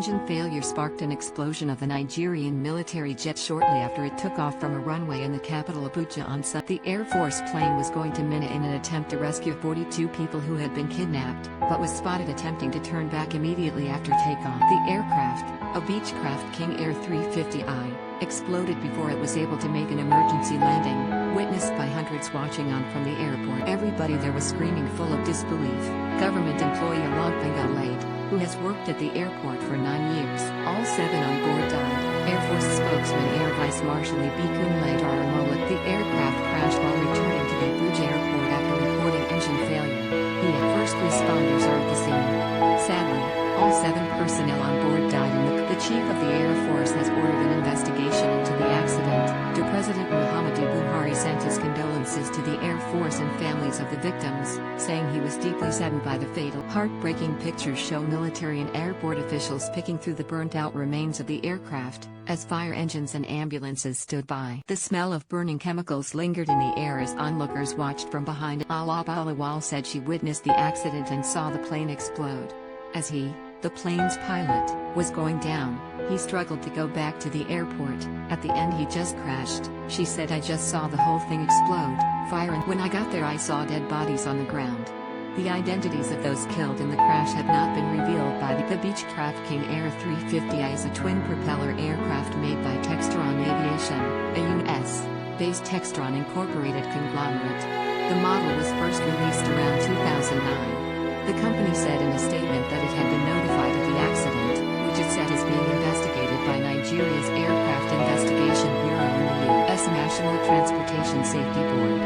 engine failure sparked an explosion of the Nigerian military jet shortly after it took off from a runway in the capital Abuja on Sunday. The Air Force plane was going to Minna in an attempt to rescue 42 people who had been kidnapped, but was spotted attempting to turn back immediately after takeoff. The aircraft, a Beechcraft King Air 350i, exploded before it was able to make an emergency landing, witnessed by hundreds watching on from the airport. Everybody there was screaming full of disbelief. Government employee Olugbenga Alaade, who has worked at the airport for 9 years. All 7 on board died. Air Force spokesman Air Vice Marshal Ibikunle Daramole. The aircraft crashed while returning to the Abuja Airport after reporting engine failure. First responders are at the scene. Sadly, all 7 personnel on board died and the chief of the Air Force has ordered an investigation into the accident. President Muhammadu Buhari sent his condolences to the Air Force and families of the victims, saying he was deeply saddened by the fatal. Heartbreaking pictures show military and airport officials picking through the burnt-out remains of the aircraft, as fire engines and ambulances stood by. The smell of burning chemicals lingered in the air as onlookers watched from behind. Alaba Lawal said she witnessed the accident and saw the plane explode. As he, the plane's pilot, was going down, he struggled to go back to the airport. At the end he just crashed. She said, I just saw the whole thing explode, fire, and when I got there I saw dead bodies on the ground. The identities of those killed in the crash have not been revealed by the Beechcraft King Air 350i is a twin-propeller aircraft made by Textron Aviation, a US-based Textron Incorporated conglomerate. The model was first released around 2009. The company said in a statement that it had been notified of the accident, which it said is being investigated by Nigeria's Aircraft Investigation Bureau and the U.S. National Transportation Safety Board.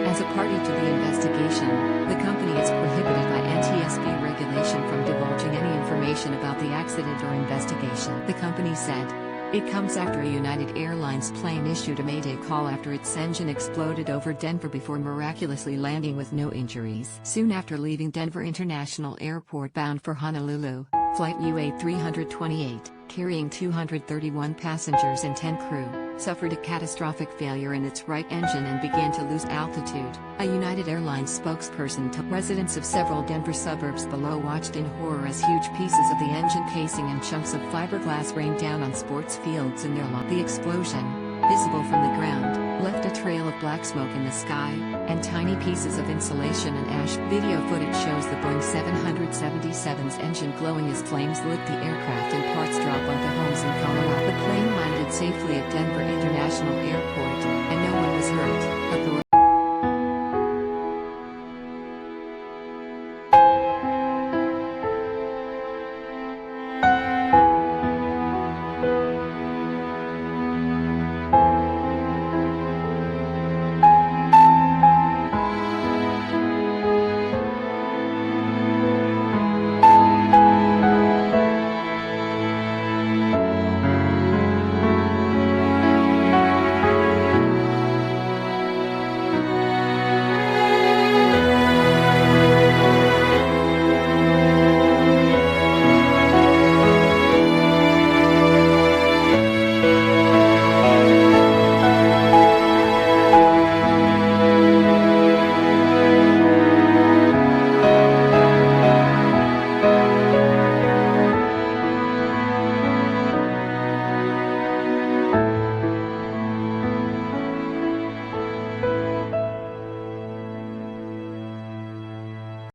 As a party to the investigation, the company is prohibited by NTSB regulation from divulging any information about the accident or investigation. The company said, it comes after a United Airlines plane issued a mayday call after its engine exploded over Denver before miraculously landing with no injuries. Soon after leaving Denver International Airport bound for Honolulu, Flight UA 328, carrying 231 passengers and 10 crew, suffered a catastrophic failure in its right engine and began to lose altitude. A United Airlines spokesperson told residents of several Denver suburbs below watched in horror as huge pieces of the engine casing and chunks of fiberglass rained down on sports fields in their lawn. The explosion, visible from the ground, left a trail of black smoke in the sky, and tiny pieces of insulation and ash. Video footage shows the Boeing 777's engine glowing as flames lit the aircraft and parts drop onto homes in Colorado. The plane landed safely at Denver International Airport, and no one was hurt.